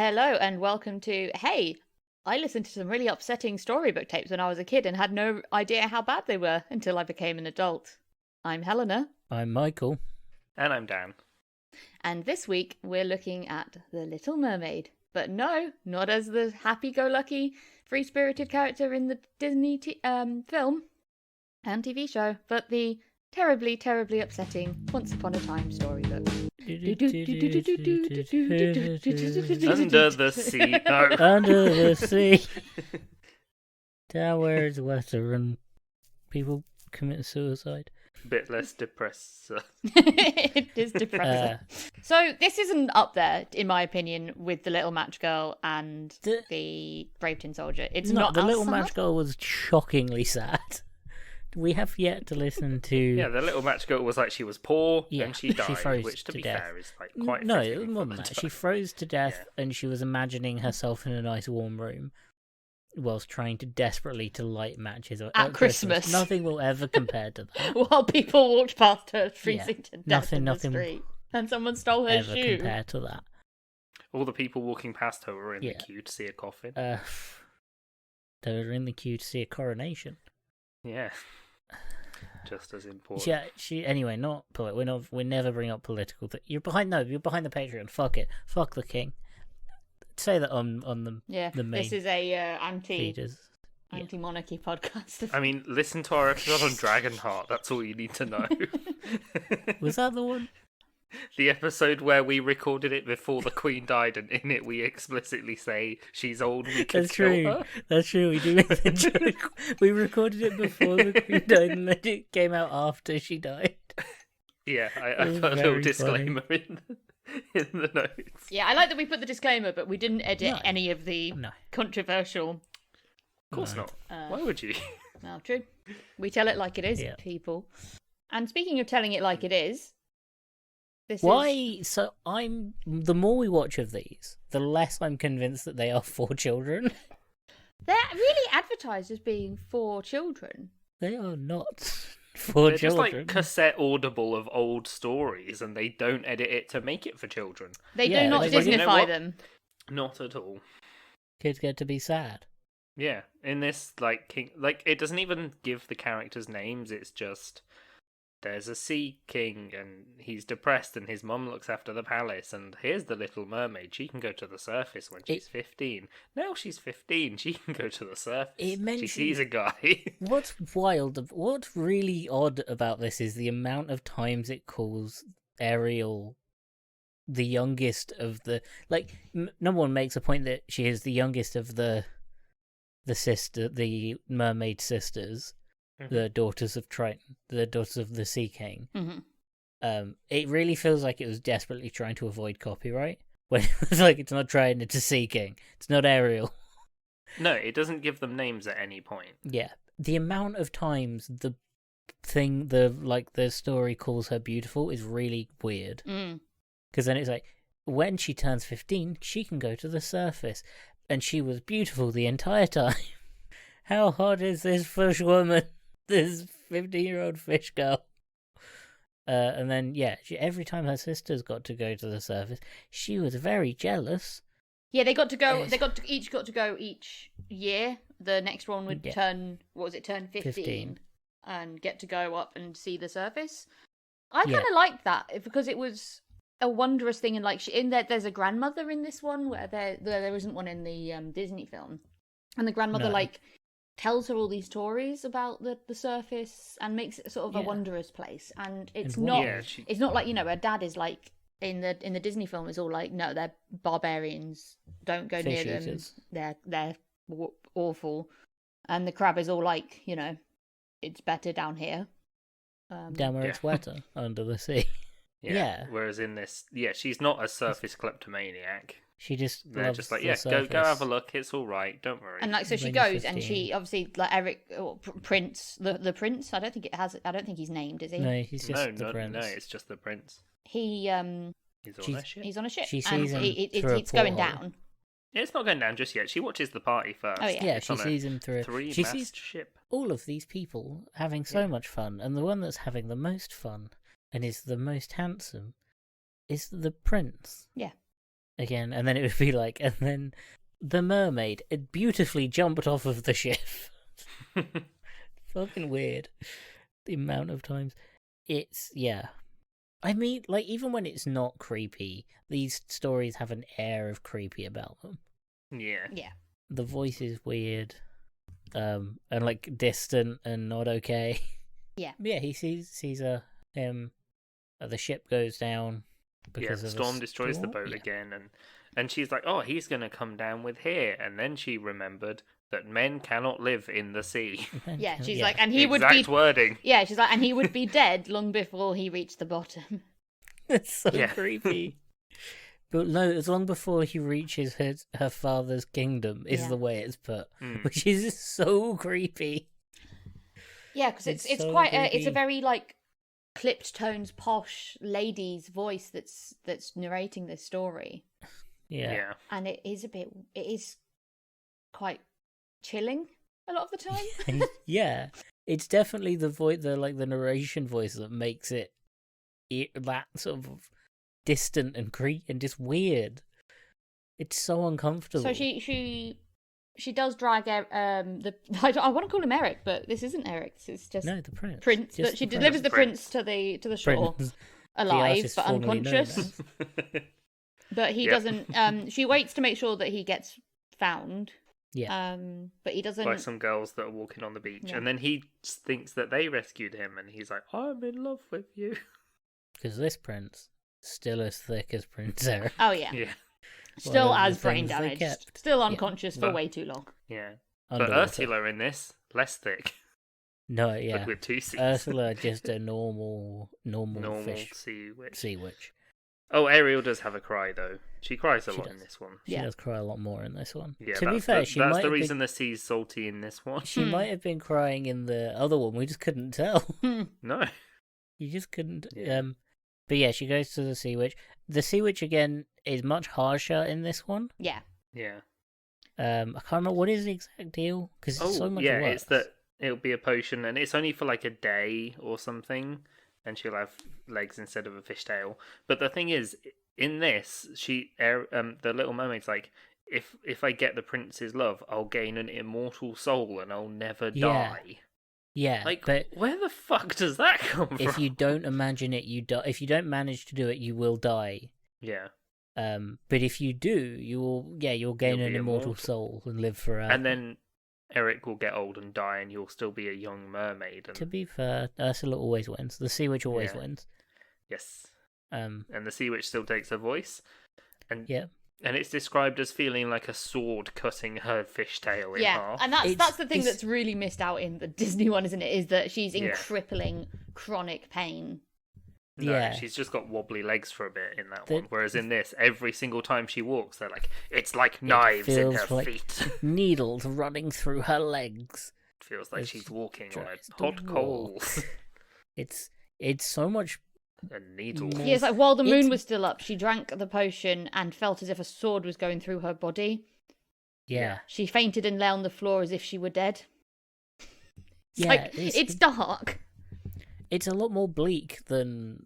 Hello and welcome to Hey, I listened to some really upsetting storybook tapes when I was a kid and had no idea how bad they were until I became an adult. I'm Helena. I'm Michael. And I'm Dan. And this week we're looking at The Little Mermaid. But no, not as the happy-go-lucky, free-spirited character in the Disney film and TV show, but the terribly, terribly upsetting Once Upon a Time storybook. Under the sea. No. Under the sea. Down where it's wetter and people commit suicide. Bit less depressed. It is depressing. So this isn't up there, in my opinion, with The Little Match Girl and the Brave Tin Soldier. It's not The Little sad. Match Girl was shockingly sad. We have yet to listen to... Yeah, the Little Match Girl was like she was poor and she died, froze which to be death. fair is like quite... No, it was more than that. She froze to death Yeah. and she was imagining herself in a nice warm room whilst trying to desperately to light matches At Christmas. Nothing will ever compare to that. While people walked past her freezing to death in the nothing street. And someone stole her ever shoe. compare to that. All the people walking past her were in the queue to see a coffin. They were in the queue to see a coronation. Yeah. Just as important. Yeah, anyway, not we never bring up political you're behind the Patreon. Fuck it. Fuck the king. Say that on the main this is a anti-monarchy podcast. I mean, listen to our episode on Dragonheart. That's all you need to know. Was that the one? The episode where we recorded it before the Queen died, and in it we explicitly say she's old. We can kill her. That's true. We do make the joke. We recorded it before the Queen died, and then it came out after she died. Yeah, I put a little disclaimer in the notes. Yeah, I like that we put the disclaimer, but we didn't edit any of the controversial. Of course not. Why would you? Well, true. We tell it like it is, people. And speaking of telling it like it is, So the more we watch of these, the less I'm convinced that they are for children. They're really advertised as being for children. They are not for children. Just like cassette audible of old stories, and they don't edit it to make it for children. They do not Disneyfy them. Not at all. Kids get to be sad. Yeah, in this, it doesn't even give the characters names. It's just there's a sea king, and he's depressed, and his mum looks after the palace. And here's the Little Mermaid. She can go to the surface when she's 15. Now she's 15. She can go to the surface. She sees a guy. What's really odd about this is the amount of times it calls Ariel the youngest of the number one makes a point that she is the youngest of the mermaid sisters, the daughters of Triton, the daughters of the Sea King. Mm-hmm. It really feels like it was desperately trying to avoid copyright when it was like it's not Triton, it's a Sea King, it's not Ariel. No, it doesn't give them names at any point. Yeah, the amount of times the story calls her beautiful is really weird. Because then it's like, when she turns 15, she can go to the surface. And she was beautiful the entire time. How hot is this fish woman? This 15-year-old fish girl. And then, every time her sisters got to go to the surface, she was very jealous. Yeah, they got to go. They each got to go each year. The next one would turn 15, and get to go up and see the surface. I kind of liked that because it was a wondrous thing, and there's a grandmother in this one where there isn't one in the Disney film, and the grandmother tells her all these stories about the surface and makes it sort of a wondrous place. And it's not like, her dad is like in the Disney film is all like, no, they're barbarians, don't go near them, they're awful, and the crab is all like, it's better down here, down where it's wetter under the sea. Yeah. Whereas in this, she's not a surface kleptomaniac. She just they're just like, go have a look. It's all right. Don't worry. And so she goes, and she obviously Eric Prince, the prince. I don't think he's named, is he? No, he's just the prince. No, it's just the prince. He's on a ship. He's on a ship. She sees him through it's going down. It's not going down just yet. She watches the party first. Oh yeah. Yeah, she sees him through. She sees ship. All of these people having so much fun, and the one that's having the most fun and is the most handsome is the prince. Yeah. again, and then it would be like, and then the mermaid it beautifully jumped off of the ship. Fucking weird. The amount of times. It's, yeah. I mean, like, even when it's not creepy, these stories have an air of creepy about them. Yeah. Yeah. The voice is weird. And like distant and not okay. Yeah. Yeah, he sees the ship goes down because the of storm destroys the boat again, and she's like, oh, he's gonna come down with here, and then she remembered that men cannot live in the sea. Yeah, she's like, and he would be exact wording. Yeah, she's like, and he would be dead long before he reached the bottom. It's so creepy. But no, as long before he reaches her father's kingdom is the way it's put, which is so creepy. Yeah, because it's so quite creepy. it's a very like clipped tones, posh lady's voice that's narrating this story. Yeah. And it is quite chilling a lot of the time. Yeah, it's definitely the narration voice that makes it that sort of distant and creepy and just weird. It's so uncomfortable. So she does drag I want to call him Eric, but this isn't Eric. This is just the prince. But she delivers the prince to the shore alive but unconscious. But he doesn't. She waits to make sure that he gets found. Yeah. But he doesn't. By some girls that are walking on the beach, and then he thinks that they rescued him, and he's like, "I'm in love with you." Because this prince still as thick as Prince Eric. Oh yeah. Yeah. Still Well, as the brain things they damaged. kept. Still unconscious for But- way too long. Yeah. Underwater. But Ursula in this, less thick, No, yeah. but with two C's. Ursula just a normal normal fish sea witch. sea witch. Oh, Ariel does have a cry though. She cries a She lot does. in this one. She does cry a lot more in this one. Yeah, To be that's fair, the, she that's might the have reason been, the sea's salty in this one. she might have been crying in the other one. We just couldn't tell. No. You just couldn't. Yeah. But yeah, she goes to the sea witch. The sea witch again is much harsher in this one. Yeah. Yeah. I can't remember what is the exact deal because it's so much yeah, worse. it's that it'll be a potion, and it's only for like a day or something, and she'll have legs instead of a fishtail. But the thing is, in this, the Little Mermaid's like, if I get the prince's love, I'll gain an immortal soul and I'll never die. Yeah, Like, but where the fuck does that come from? if you don't imagine it, you die. If you don't manage to do it, you will die. Yeah. But if you do, you'll gain You'll an be immortal immortal. soul and live forever. And then Eric will get old and die, and you'll still be a young mermaid. And to be fair, Ursula always wins. The sea witch always Yeah. wins. yes, And the sea witch still takes her voice, and yeah, and it's described as feeling like a sword cutting her fishtail in half. And that's the thing it's- that's really missed out in the Disney one, isn't it? Is that she's in Yeah. crippling chronic pain. No, Yeah. she's just got wobbly legs for a bit in that The- one. Whereas in this, every single time she walks, they're like, it's like knives in feels her like- feet. needles running through her legs. Feels like It's she's walking on tries to hot walk. coals. It's so much. And needle. More- Yeah, it's like while the moon It's- was still up, she drank the potion and felt as if a sword was going through her body. Yeah, She fainted and lay on the floor as if she were dead. It's yeah. like, it's dark. It's a lot more bleak than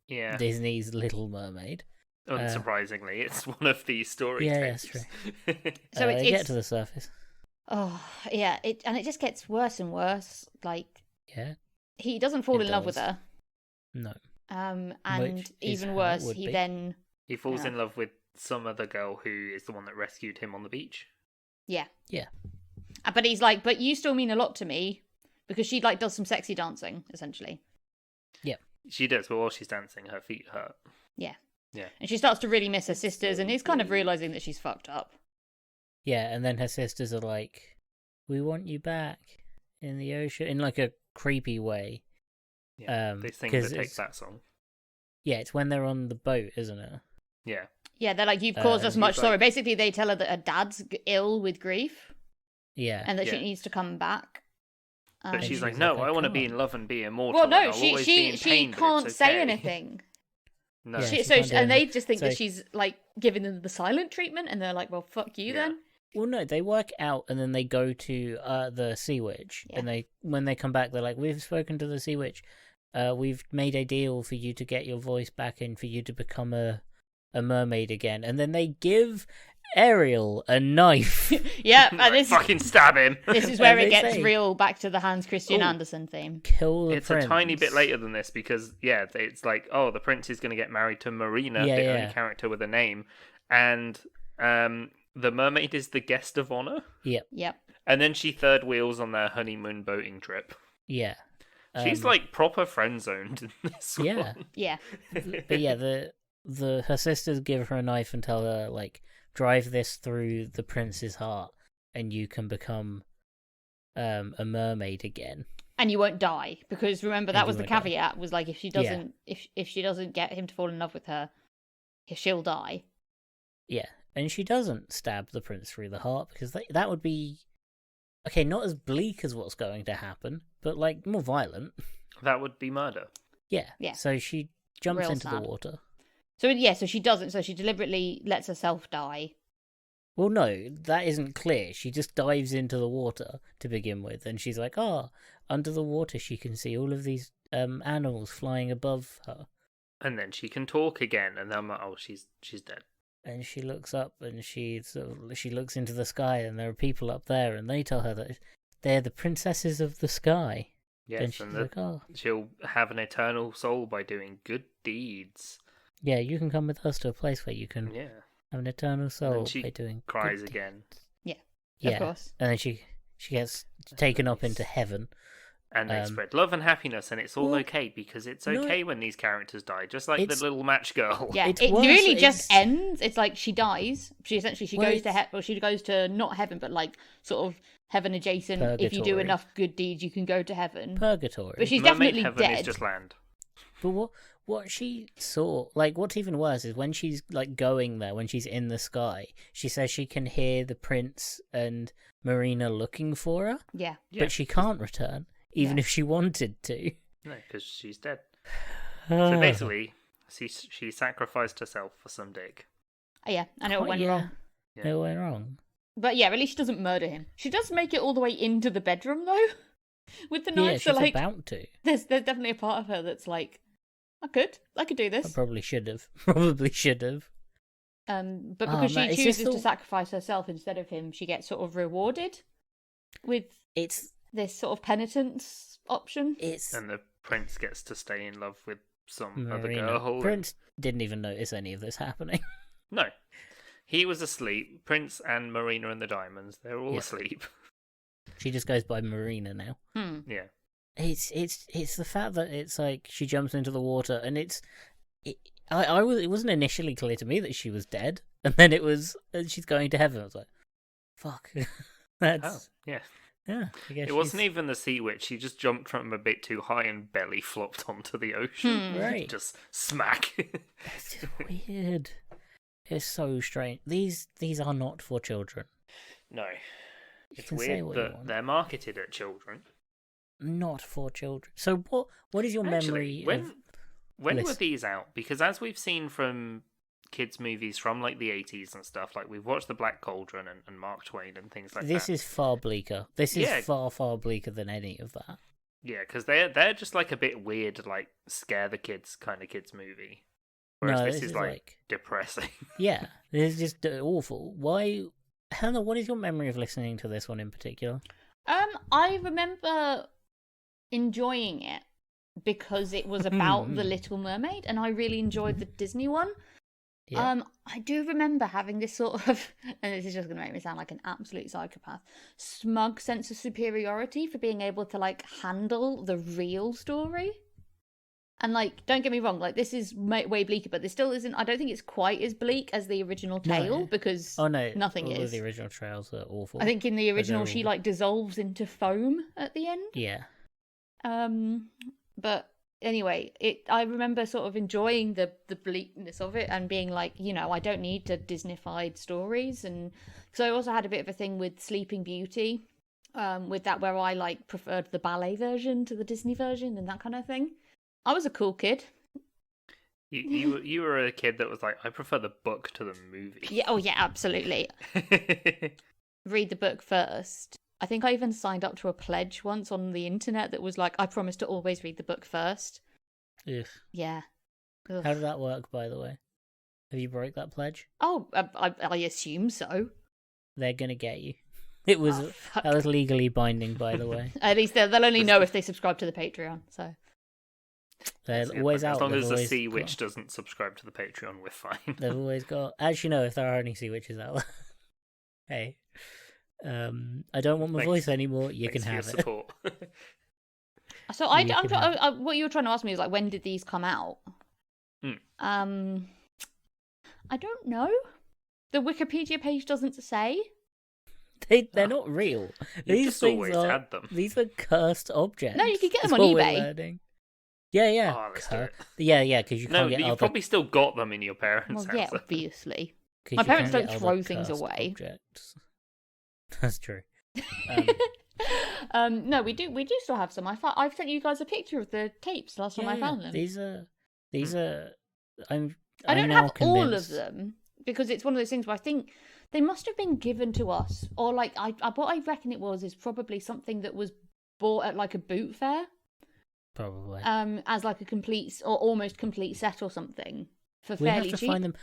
Yeah. Disney's Little Mermaid. Unsurprisingly, it's one of these story Yeah, that's tapes. So they get it's to the surface. oh yeah, it just gets worse and worse. Like Yeah, he doesn't fall It in love with does. her. no. And Which is even how it worse, would he be. then He falls Yeah. in love with some other girl who is the one that rescued him on the beach. yeah. Yeah. But he's like, but you still mean a lot to me because she like does some sexy dancing essentially. She does, but while she's dancing, her feet hurt. Yeah. Yeah. And she starts to really miss her sisters and is kind of realizing that she's fucked up. Yeah, and then her sisters are like, "We want you back in the ocean," in like a creepy way. Yeah. They sing 'cause the it's- Take That song. Yeah, it's when they're on the boat, isn't it? Yeah. Yeah, they're like, you've caused us and much he's sorrow. like- Basically, they tell her that her dad's ill with grief Yeah. and that she Yeah. needs to come back. But And- she's she like, was no, like, I want to "I be in can't." love and be immortal. well, and no, I'll always be in she pain, but can't it's say okay." anything. No. Yeah, She, she so can't do and they anything. just think So- that she's like giving them the silent treatment, and they're like, "Well, fuck you Yeah. then." Well, no, they work out and then they go to the sea witch, Yeah. and when they come back, they're like, "We've spoken to the sea witch. We've made a deal for you to get your voice back and for you to become a a mermaid again, and then they give Ariel a knife. Yep, and this fucking stab him. This is where it gets real back to the Hans Christian Andersen theme. Kill the It's prince. a tiny bit later than this because, it's like, the prince is going to get married to Marina, only character with a name, and the mermaid is the guest of honor. Yep. And then she third wheels on their honeymoon boating trip. Yeah. She's like proper friend zoned in this one. Yeah. But yeah, her sisters give her a knife and tell her, like, drive this through the prince's heart and you can become a mermaid again. And you won't die, because remember that was the caveat, was like if she doesn't if she doesn't get him to fall in love with her, she'll die. Yeah. And she doesn't stab the prince through the heart, because that would be not as bleak as what's going to happen, but like more violent. That would be murder. Yeah. So she jumps into the water. So she doesn't. So she deliberately lets herself die. Well, no, that isn't clear. She just dives into the water to begin with, and she's like, under the water she can see all of these animals flying above her. And then she can talk again, and I'm like, she's dead. And she looks up, and she looks into the sky, and there are people up there, and they tell her that they're the princesses of the sky. Yes, and she's like, she'll have an eternal soul by doing good deeds. Yeah, you can come with us to a place where you can have an eternal soul by doing cries good again. Deeds. Yeah, of course. And then she gets taken up into heaven. And they spread love and happiness, and it's all okay, because it's okay when these characters die, just like the little match girl. Yeah, it really just ends. It's like she dies. She goes to she goes to not heaven, but like sort of heaven adjacent. Purgatory. If you do enough good deeds, you can go to heaven. Purgatory. But she's Mermaid definitely heaven dead. Is just land. But what she saw, like, what's even worse is when she's like going there, when she's in the sky, she says she can hear the prince and Marina looking for her. Yeah. But she can't return. Even if she wanted to. No, because she's dead. So basically, she sacrificed herself for some dick. Yeah, and it went wrong. Yeah. It went wrong. But yeah, at least she doesn't murder him. She does make it all the way into the bedroom, though, with the knife. Yeah, she's like, about to. There's definitely a part of her that's like, I could do this. I probably should have. But because she chooses to sacrifice herself instead of him, she gets sort of rewarded with this sort of penitence option. And the prince gets to stay in love with some Marina. other girl. Prince didn't even notice any of this happening. No. He was asleep. Prince and Marina and the Diamonds, they're all asleep. She just goes by Marina now. Yeah. It's the fact that it's like she jumps into the water, and it wasn't initially clear to me that she was dead, and then she's going to heaven. I was like, fuck. Yeah, I guess it wasn't even the sea witch. She just jumped from a bit too high and belly flopped onto the ocean. Right. Just smack. It's just weird. It's so strange. These are not for children. No. It's weird that they're marketed at children. Not for children. So what is your memory of... When were these out? Because as we've seen from kids' movies from like the 80s and stuff, like we've watched The Black Cauldron and Mark Twain and things like that. This is far bleaker. This is far, far bleaker than any of that. Yeah, because they're just like a bit weird, like scare the kids kind of kids movie. Whereas this is like depressing. Yeah, this is just awful. Why, Hannah? What is your memory of listening to this one in particular? I remember enjoying it because it was about the Little Mermaid, and I really enjoyed the Disney one. Yeah. I do remember having this sort of, and this is just going to make me sound like an absolute psychopath, smug sense of superiority for being able to like handle the real story. And like, don't get me wrong, like this is way bleaker, but this still isn't. I don't think it's quite as bleak as the original tale because nothing all is. Of the original trails are awful. I think in the original she like dissolves into foam at the end. Yeah. But anyway, I remember sort of enjoying the bleakness of it and being like, I don't need to Disney-fied stories. And so I also had a bit of a thing with Sleeping Beauty, with that where I like preferred the ballet version to the Disney version and that kind of thing. I was a cool kid. You were a kid that was like, I prefer the book to the movie. Yeah, yeah, absolutely. Read the book first. I think I even signed up to a pledge once on the internet that was like, I promise to always read the book first. Ugh. Yeah. Ugh. How did that work, by the way? Have you broke that pledge? Oh, I assume so. They're gonna get you. It was that was legally binding, by the way. At least they'll only know if they subscribe to the Patreon. So they're always out. As long as the always sea witch doesn't subscribe to the Patreon, we're fine. They've always got. Actually, no. If there are any sea witches out there, hey, I don't want my voice anymore. You can have it. Support. So what you were trying to ask me is like, when did these come out? I don't know. The Wikipedia page doesn't say. They're not real. These things had them. These are cursed objects. No, you can get them on eBay. Yeah. Oh, let's do it. Yeah, because you can't get. You've probably still got them in your parents' house. Yeah, obviously. My parents don't throw things away. Objects. That's true. No, we do still have some. I've sent you guys a picture of the tapes last time I found them. These are. I don't have all of them because it's one of those things where I think they must have been given to us, or like what I reckon it was is probably something that was bought at like a boot fair, probably. As like a complete or almost complete set or something for fairly cheap. We have to find them.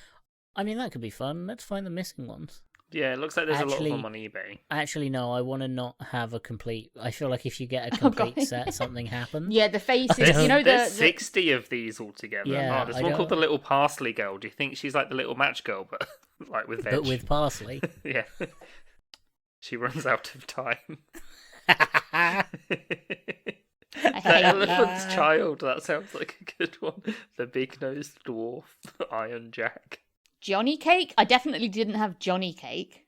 I mean, that could be fun. Let's find the missing ones. Yeah, it looks like there's a lot of them on eBay. Actually, no, I want to not have a complete... I feel like if you get a complete set, something happens. Yeah, the faces, there's 60 of these altogether. Yeah, there's one called the Little Parsley Girl. Do you think she's like the Little Match Girl, but like with veg? But with parsley? Yeah. She runs out of time. The Elephant's Child, that sounds like a good one. The Big-Nosed Dwarf, Iron Jack. Johnny Cake? I definitely didn't have Johnny Cake.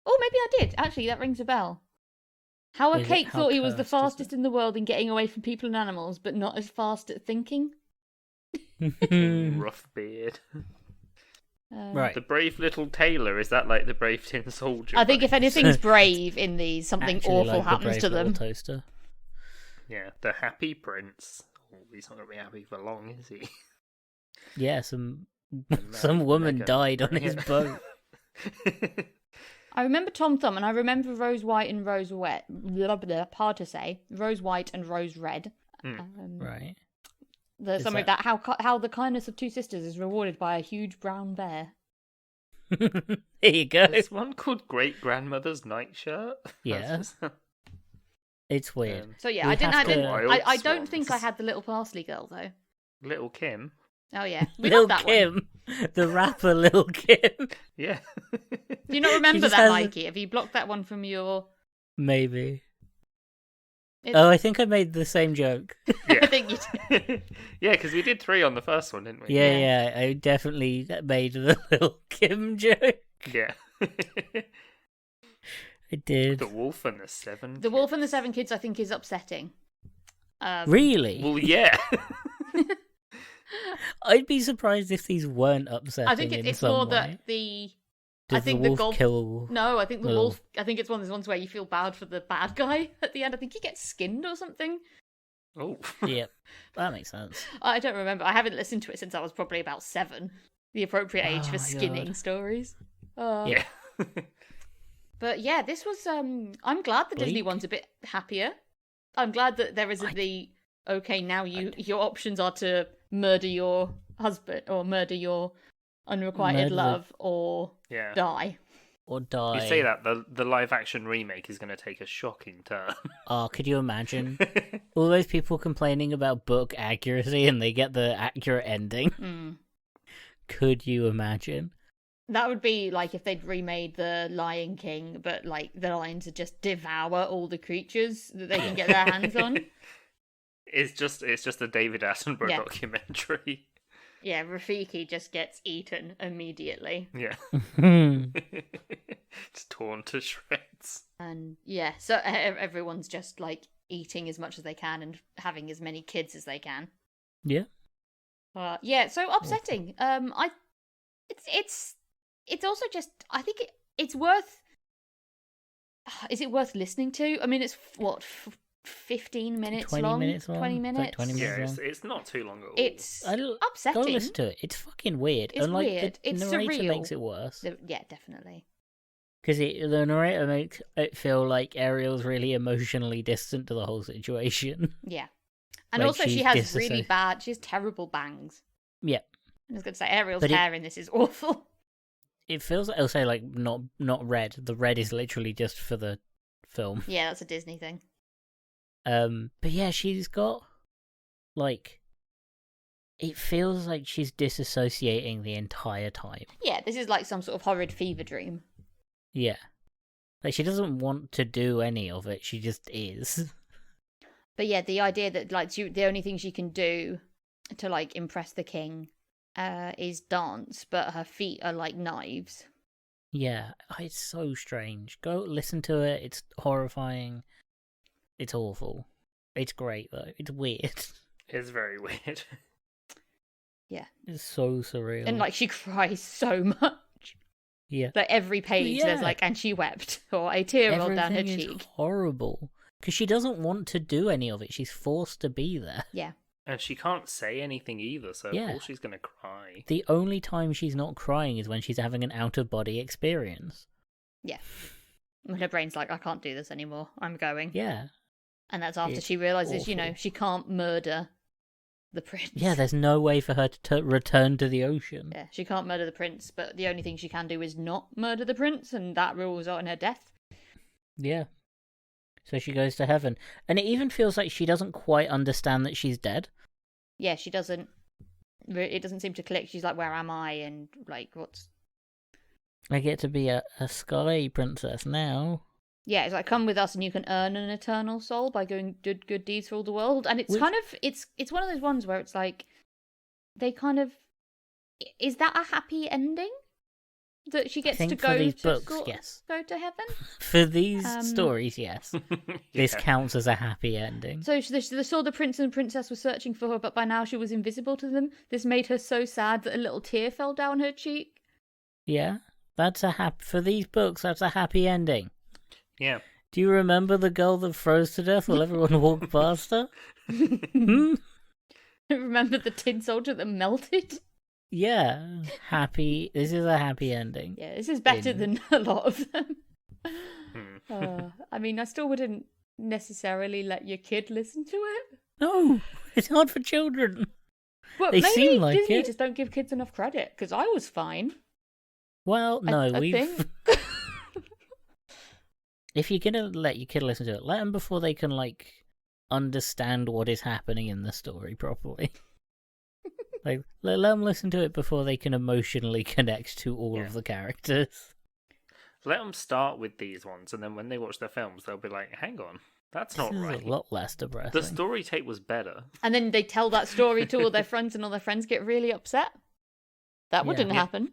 Oh, maybe I did. Actually, that rings a bell. How a cake thought he was the fastest in the world in getting away from people and animals, but not as fast at thinking. Rough beard. Right. The Brave Little Tailor, is that like the Brave Tin Soldier? I think if anything's brave in these, something awful happens to them. Toaster. Yeah, the Happy Prince. Oh, he's not going to be happy for long, is he? Yeah, some woman died on his boat. I remember Tom Thumb, and I remember Rose White and Rose Wet. Blah, blah, hard to say. Rose White and Rose Red. Right. The summary of that how the kindness of two sisters is rewarded by a huge brown bear. There you go. There's one called Great Grandmother's Nightshirt. Yeah. It's weird. So yeah, I don't think I had the Little Parsley Girl though. Little Kim. Oh yeah, Little Kim, the rapper Little Kim. Yeah. Do you not remember that, Mikey? Have you blocked that one from your? Maybe. Oh, I think I made the same joke. Yeah. I think you did. Yeah, because we did 3 on the first one, didn't we? Yeah, I definitely made the Little Kim joke. Yeah. I did. The Wolf and the Seven Kids. The Wolf and the Seven Kids, I think, is upsetting. Really? Well, yeah. I'd be surprised if these weren't upsetting. I think it's more that Does the wolf kill? No, I think the wolf. I think it's one of those ones where you feel bad for the bad guy at the end. I think he gets skinned or something. Oh, yep, that makes sense. I don't remember. I haven't listened to it since I was probably about 7, the appropriate age for skinning stories. Yeah. But yeah, this was. I'm glad the Disney one's a bit happier. I'm glad that there isn't okay. Now your options are to murder your husband or murder your unrequited love or die. Or die. You say that, the live-action remake is going to take a shocking turn. Oh, could you imagine? All those people complaining about book accuracy and they get the accurate ending. Could you imagine? That would be like if they'd remade The Lion King, but like the lions would just devour all the creatures that they can get their hands on. It's just a David Attenborough documentary. Yeah, Rafiki just gets eaten immediately. Yeah. It's torn to shreds. And yeah, so everyone's just like eating as much as they can and having as many kids as they can. Yeah. Yeah, so upsetting. It's also just, I think it's worth. Is it worth listening to? I mean, it's what 15 minutes 20 long? minutes long? 20 minutes? Like 20 minutes long. It's not too long at all. It's upsetting. Go listen to it. It's fucking weird. It's and like, weird. The it's narrator surreal. makes it worse. Yeah, definitely. Because the narrator makes it feel like Ariel's really emotionally distant to the whole situation. Yeah. And Like also she has terrible bangs. Yeah. I was going to say Ariel's hair in this is awful. It feels like, I'll say, like, not red. The red is literally just for the film. Yeah, that's a Disney thing. But yeah, she's got, like, it feels like she's disassociating the entire time. Yeah, this is like some sort of horrid fever dream. Yeah. Like, she doesn't want to do any of it, she just is. But yeah, the idea that, like, the only thing she can do to, like, impress the king is dance, but her feet are like knives. Yeah, it's so strange. Go listen to it, it's horrifying. It's awful. It's great, though. It's weird. It's very weird. Yeah. It's so surreal. And, like, she cries so much. Yeah. Like, every page, there's, like, and she wept, or a tear rolled down her cheek. Is horrible. Because she doesn't want to do any of it. She's forced to be there. Yeah. And she can't say anything either, so of course she's going to cry. The only time she's not crying is when she's having an out-of-body experience. Yeah. When her brain's like, I can't do this anymore. I'm going. Yeah. And that's after she realises, awful. She can't murder the prince. Yeah, there's no way for her to return to the ocean. Yeah, she can't murder the prince, but the only thing she can do is not murder the prince, and that will result in her death. Yeah. So she goes to heaven. And it even feels like she doesn't quite understand that she's dead. Yeah, she doesn't. It doesn't seem to click. She's like, where am I? And, like, what's... I get to be a sky princess now. Yeah, it's like, come with us and you can earn an eternal soul by doing good deeds for all the world. And it's kind of... It's one of those ones where it's like... They kind of... Is that a happy ending? That she gets to go go to heaven? For these stories, yes. This Yeah. counts as a happy ending. So they saw the prince and princess were searching for her, but by now she was invisible to them. This made her so sad that a little tear fell down her cheek. Yeah, that's for these books, that's a happy ending. Yeah. Do you remember the girl that froze to death while everyone walked past her? Remember the tin soldier that melted? Yeah, happy. This is a happy ending. Yeah, this is better than a lot of them. I mean, I still wouldn't necessarily let your kid listen to it. No, it's hard for children. But they maybe seem like Disney it. just don't give kids enough credit, because I was fine. Well, no, I we've... think. If you're gonna let your kid listen to it, let them before they can, like, understand what is happening in the story properly. Like, let them listen to it before they can emotionally connect to all of the characters. Let them start with these ones, and then when they watch their films, they'll be like, hang on, that's not right. A lot less depressing. The story tape was better. And then they tell that story to all their friends, and all their friends get really upset. That wouldn't happen.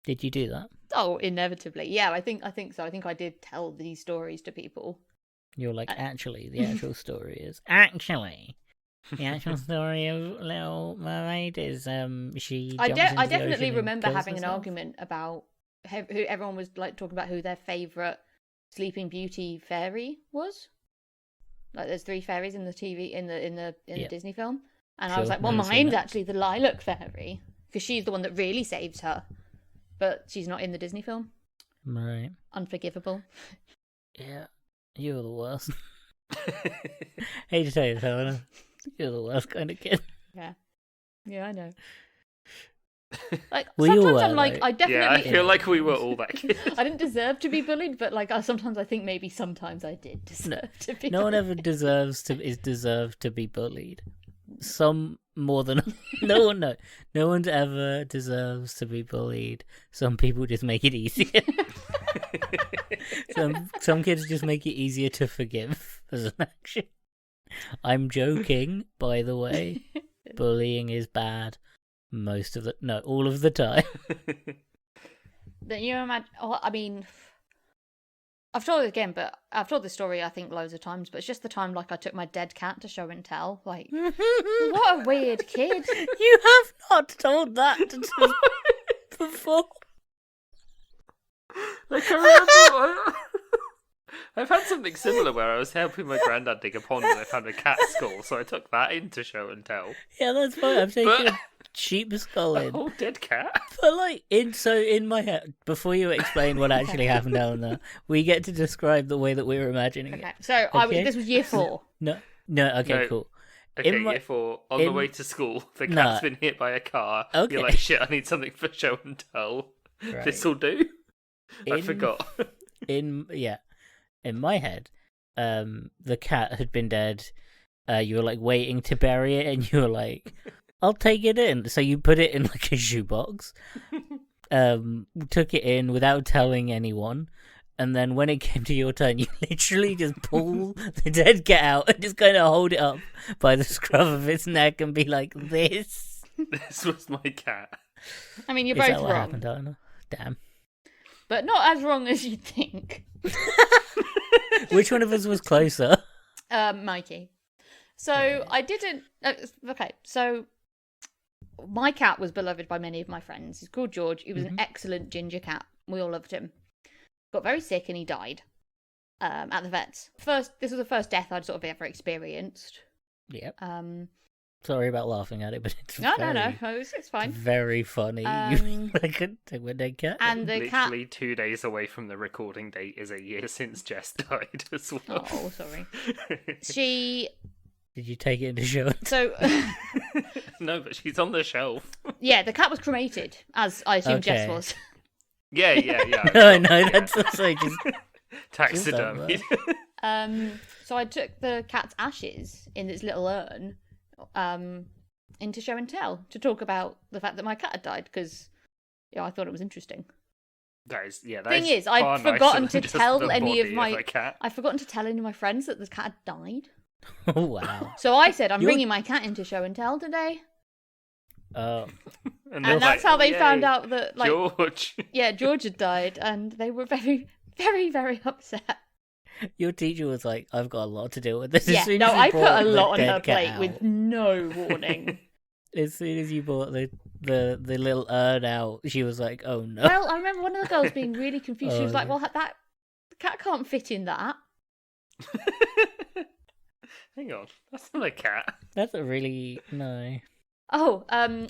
Did you do that? Oh, inevitably. Yeah, I think so. I think I did tell these stories to people. You're like, actually, the actual story is... Actually... The actual story of Little Mermaid is she. I definitely remember having an argument about who everyone was like talking about who their favourite Sleeping Beauty fairy was. Like, there's 3 fairies in the TV in the Disney film, and I was like, well, mine's actually the Lilac Fairy because she's the one that really saves her, but she's not in the Disney film. Right. Unforgivable. Yeah, you're the worst. Hate to tell you, Helena. You're the worst kind of kid. Yeah, I know. Like, we sometimes I'm like, I definitely. Yeah, I feel like we were all that kid. I didn't deserve to be bullied, but like, sometimes I think maybe sometimes I did deserve to be. No one ever deserved to be bullied. Some more than no one. No one's ever deserves to be bullied. Some people just make it easier. Some kids just make it easier to forgive as an action. I'm joking, by the way. Bullying is bad all of the time. That you imagine? I mean, I've told it again, but I've told this story I think loads of times. But it's just the time like I took my dead cat to show and tell. Like, what a weird kid! You have not told that before. Like, I remember. I've had something similar where I was helping my granddad dig a pond and I found a cat skull, so I took that in to show and tell. Yeah, that's fine. I'm taking a sheep skull in. Oh, dead cat. But like, in my head, before you explain what actually happened down there, we get to describe the way that we were imagining it. So okay? this was year 4. No, okay, cool. Okay, if on the way to school the cat's been hit by a car, you're like, shit, I need something for show and tell. Right. This'll do. I forgot. In my head, the cat had been dead. You were like waiting to bury it, and you were like, "I'll take it in." So you put it in like a shoebox. Took it in without telling anyone, and then when it came to your turn, you literally just pull the dead cat out and just kind of hold it up by the scruff of its neck and be like, "This was my cat." I mean, you're Is both that what wrong. happened, Diana? Damn. But not as wrong as you think. Which one of us was closer? Mikey. So I didn't. Okay, so my cat was beloved by many of my friends. He's called George. He was an excellent ginger cat. We all loved him. Got very sick and he died at the vets. This was the first death I'd sort of ever experienced. Yep. Sorry about laughing at it, but it's no, it's fine. Very funny. Like a dead cat. And the literally cat... 2 days away from the recording date is a year since Jess died as well. Oh, sorry. She... Did you take it into show? So... No, but she's on the shelf. Yeah, the cat was cremated, as I assume Jess was. Yeah. No, that's also just... Taxidermy. So I took the cat's ashes in this little urn into show and tell to talk about the fact that my cat had died because I thought it was interesting. Thing is, I'd forgotten to tell any of my friends that the cat had died. Oh wow! So I said, I'm bringing my cat into show and tell today. Oh, and that's how they found out that George. Yeah, George had died, and they were very, very, very upset. Your teacher was like, "I've got a lot to deal with this." Yeah, no, I put a lot on her plate with no warning. As soon as you brought the little urn out, she was like, "Oh no!" Well, I remember one of the girls being really confused. She was like, "Well, the cat can't fit in that." Hang on, that's not a cat. That's a really no. Oh,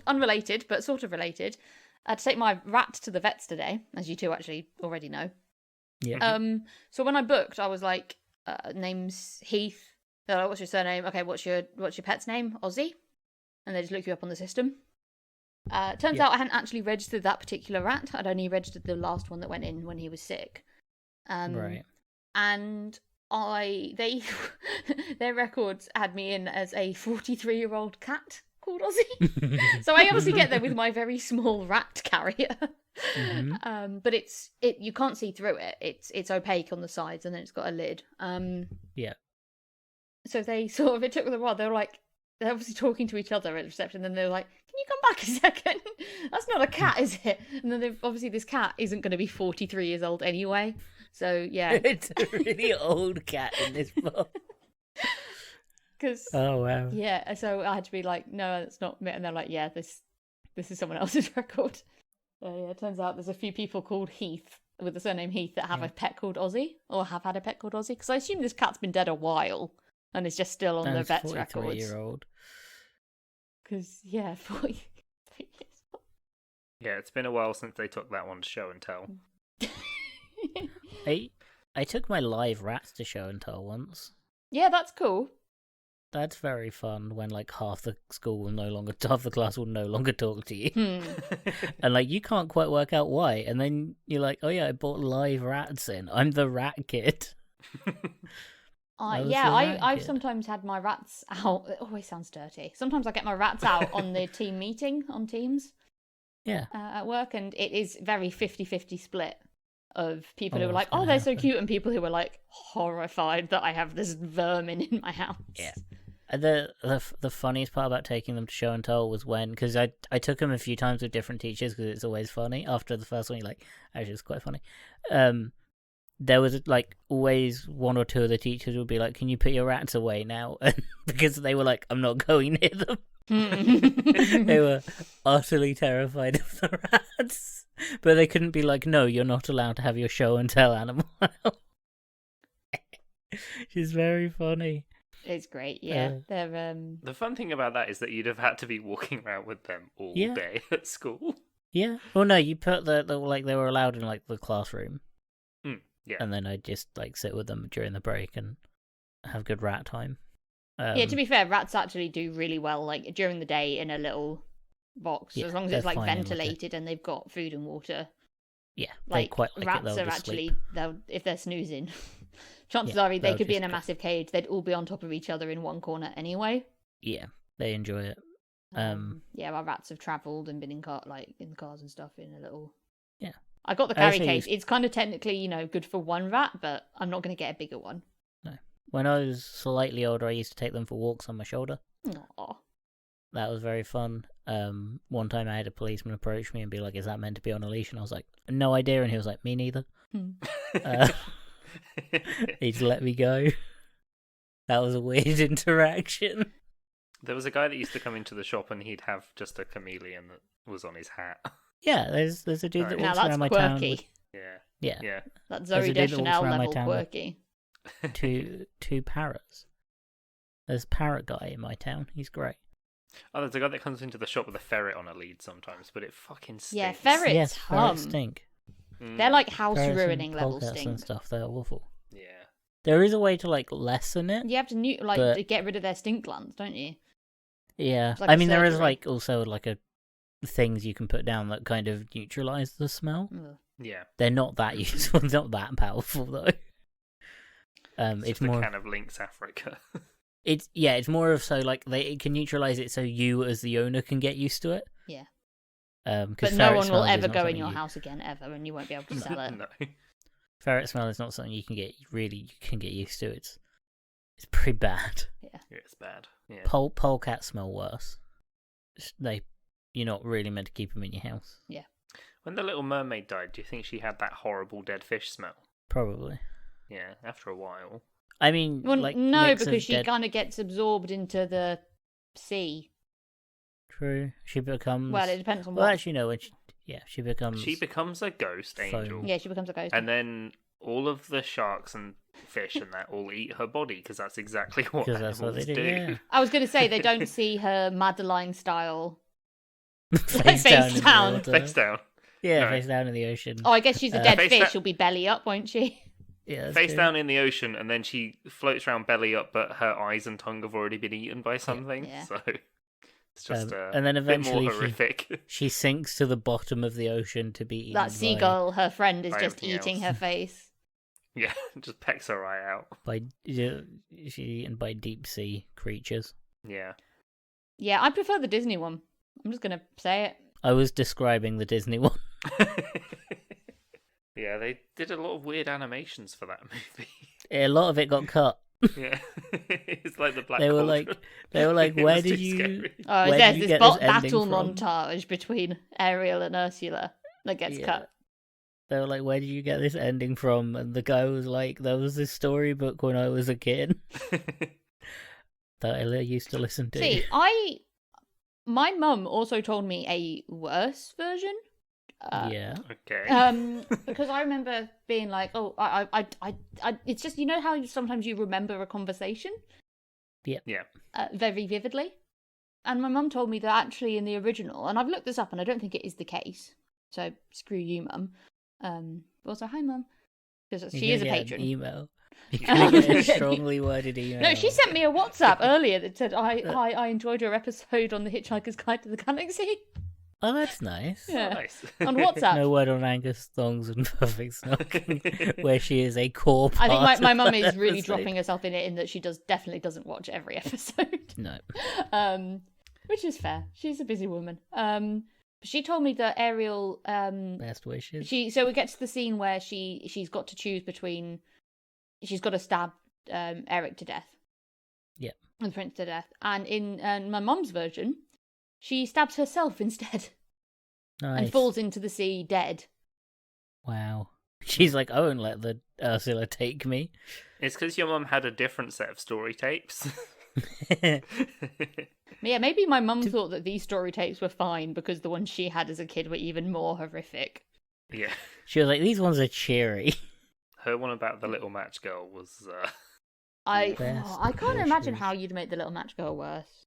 unrelated, but sort of related. I had to take my rat to the vets today, as you two actually already know. Yeah. So when I booked, I was like, name's Heath. They're like, what's your surname? Okay, what's your pet's name? Ozzy. And they just look you up on the system. Turns out I hadn't actually registered that particular rat. I'd only registered the last one that went in when he was sick. Right. And their records had me in as a 43-year-old cat called Ozzy. So I obviously get there with my very small rat carrier. Mm-hmm. But you can't see through it. It's opaque on the sides, and then it's got a lid. Yeah. So they it took them a while. They're obviously talking to each other at reception, and they're like, "Can you come back a second? That's not a cat, is it?" And then obviously this cat isn't going to be 43 years old anyway. So yeah, it's a really old cat in this book. Oh wow. Yeah, so I had to be like, "No, that's not me," and they're like, "Yeah, this is someone else's record." Yeah, it turns out there's a few people called Heath with the surname Heath that have a pet called Ozzy, or have had a pet called Ozzy. Because I assume this cat's been dead a while and is just still on the vet's records. 43-year-old. Because 43 years old. Yeah, it's been a while since they took that one to show and tell. I took my live rats to show and tell once. Yeah, that's cool. That's very fun when half the class will no longer talk to you. And you can't quite work out why. And then you're like, "Oh yeah, I brought live rats in. I'm the rat kid." I've sometimes had my rats out. It always sounds dirty. Sometimes I get my rats out on the team meeting on Teams. Yeah. At work, and it is very 50-50 split of people who are like, "Oh, they're so cute," and people who are like horrified that I have this vermin in my house. Yeah. The funniest part about taking them to show and tell was because I took them a few times with different teachers because it's always funny. After the first one, you're like, actually, it's quite funny. There was always one or two of the teachers would be like, "Can you put your rats away now?" Because they were like, "I'm not going near them." They were utterly terrified of the rats, but they couldn't be like, "No, you're not allowed to have your show and tell animal." She's very funny. It's great, yeah. They're The fun thing about that is that you'd have had to be walking around with them all day at school. Yeah. Well, no, you put they were allowed in the classroom. Yeah. And then I'd just sit with them during the break and have good rat time. Yeah, to be fair, rats actually do really well, like, during the day in a little box, as long as it's, like, ventilated and they've got food and water. Yeah, like, quite like rats it, are actually, if they're snoozing, chances are they could be in a massive cage, they'd all be on top of each other in one corner anyway. Yeah, they enjoy it. Yeah, our rats have travelled and been in in cars and stuff in a little... Yeah. I got the carry case. It's kind of technically, good for one rat, but I'm not going to get a bigger one. No. When I was slightly older, I used to take them for walks on my shoulder. Aww. That was very fun. One time I had a policeman approach me and be like, "Is that meant to be on a leash?" And I was like, "No idea." And he was like, "Me neither." He just let me go. That was a weird interaction. There was a guy that used to come into the shop and he'd have just a chameleon that was on his hat. Yeah, there's a dude that walks around my quirky. town. With... Yeah. That's Zoe Deschanel level quirky. Two parrots. There's a parrot guy in my town. He's great. Oh, there's a guy that comes into the shop with a ferret on a lead sometimes, but it fucking stinks. Yeah, ferrets ferrets stink. They're like house-ruining level level stink. And stuff. They're awful. Yeah. There is a way to lessen it. You have to to get rid of their stink glands, don't you? Yeah, like I mean there is also a things you can put down that kind of neutralize the smell. Ugh. Yeah. They're not that useful, not that powerful though. It's more a can of Lynx Africa. It's more of it can neutralize it so you as the owner can get used to it. Yeah. But no one will ever go in your house again ever, and you won't be able to sell it. No. Ferret smell is not something you can get used to. It's pretty bad. Yeah, it's bad. Yeah. Polecat smell worse. You're not really meant to keep them in your house. Yeah. When the little mermaid died, do you think she had that horrible dead fish smell? Probably. Yeah, after a while. I mean, no, because she kind of gets absorbed into the sea. True. She becomes... Well, it depends on what... Well, actually, no. She becomes... She becomes a ghost angel. Yeah, she becomes a ghost. And then all of the sharks and fish and that all eat her body, because that's exactly what animals do. Yeah. I was going to say, they don't see her Madeline style... face down. Face down. Yeah, no. Face down in the ocean. Oh, I guess she's a dead fish. She'll be belly up, won't she? Yeah, face down in the ocean, and then she floats around belly up, but her eyes and tongue have already been eaten by something. Yeah. So it's just and then eventually bit more horrific. She sinks to the bottom of the ocean to be eaten. That seagull, her friend, is just eating her face. Yeah, just pecks her eye out. She's eaten by deep sea creatures. Yeah. Yeah, I prefer the Disney one. I'm just gonna say it. I was describing the Disney one. Yeah, they did a lot of weird animations for that movie. A lot of it got cut. Yeah, it's like the Black. They were like, where did you? Scary. Oh, there's this battle montage between Ariel and Ursula that gets cut. They were like, where did you get this ending from? And the guy was like, there was this storybook when I was a kid that I used to listen to. See, my mum also told me a worse version. Yeah. Okay. Because I remember being like, oh, I it's just, how sometimes you remember a conversation? Yeah. Yeah. Very vividly. And my mum told me that actually in the original, and I've looked this up and I don't think it is the case. So screw you, mum. Also, hi, mum. Because she is a patron. Email. You can get a strongly worded email. No, she sent me a WhatsApp earlier that said, I enjoyed your episode on the Hitchhiker's Guide to the Galaxy. Oh, that's nice. Yeah. Nice. On WhatsApp. No word on Angus Thongs and Perfect Snogging, where she is a core part. I think my mum is really dropping herself in it, in that she definitely doesn't watch every episode. No. Which is fair. She's a busy woman. She told me that Ariel... Best wishes. So we get to the scene where she's got to choose between... She's got to stab Eric to death. Yeah. The prince to death. And in my mum's version, she stabs herself instead. Nice. And falls into the sea dead. Wow. She's like, I won't let the Ursula take me. It's because your mum had a different set of story tapes. Yeah, maybe my mum thought that these story tapes were fine because the ones she had as a kid were even more horrific. Yeah. She was like, these ones are cheery. Her one about the little match girl was... I can't imagine how you'd make the little match girl worse.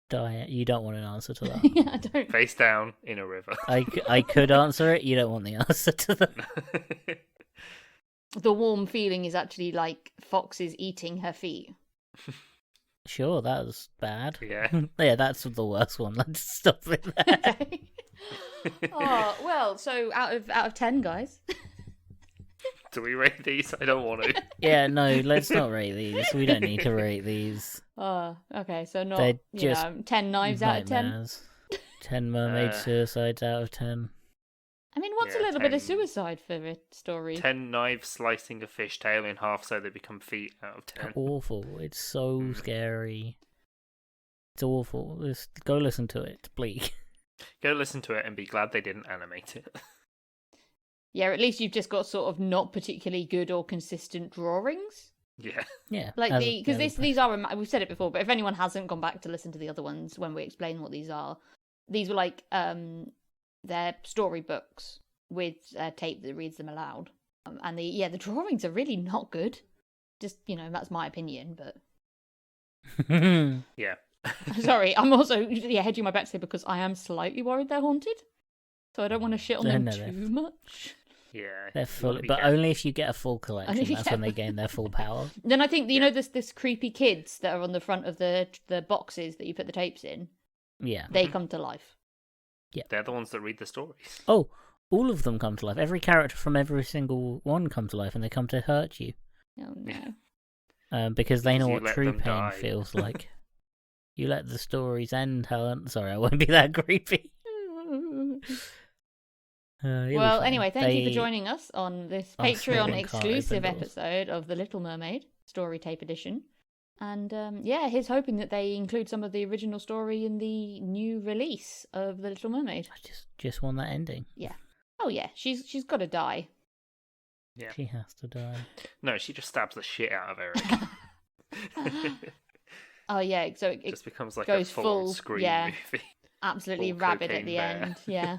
Diet. You don't want an answer to that. Yeah, I don't. Face down in a river. I could answer it. You don't want the answer to that. The warm feeling is actually like foxes eating her feet. Sure, that was bad. Yeah. Yeah, that's the worst one. Let's stop it there. Okay. Oh well, so out of 10, guys. Do we rate these? I don't want to. Yeah, no, let's not rate these. We don't need to rate these. Okay, so not They're just 10 knives out of 10. Nightmares. 10 mermaid suicides out of 10. I mean, what's a little bit of suicide for a story? 10 knives slicing a fishtail in half so they become feet out of 10. Awful. It's so scary. It's awful. Just go listen to it. It's bleak. Go listen to it and be glad they didn't animate it. Yeah, at least you've just got sort of not particularly good or consistent drawings. Yeah. Yeah. Like because these are, we've said it before, but if anyone hasn't gone back to listen to the other ones when we explain what these were like they're storybooks with tape that reads them aloud, and the drawings are really not good. Just that's my opinion, but Yeah. sorry, I'm also hedging my bets here because I am slightly worried they're haunted, so I don't want to shit on them too much. Yeah, they're full, but only if you get a full collection. That's when they gain their full power. Then I think this creepy kids that are on the front of the boxes that you put the tapes in. Yeah, they come to life. Yeah, they're the ones that read the stories. Oh, all of them come to life. Every character from every single one come to life, and they come to hurt you. Oh no! Because they know what true pain feels like. You let the stories end, Helen. Sorry, I won't be that creepy. Well, anyway, thank you for joining us on this Patreon exclusive episode of The Little Mermaid Story Tape Edition. And here's hoping that they include some of the original story in the new release of The Little Mermaid. I just want that ending. Yeah. Oh yeah, she's got to die. Yeah. She has to die. No, she just stabs the shit out of Eric. Oh yeah, so it just becomes like goes a full Scream movie. Absolutely full rabid at the bear. end. Yeah.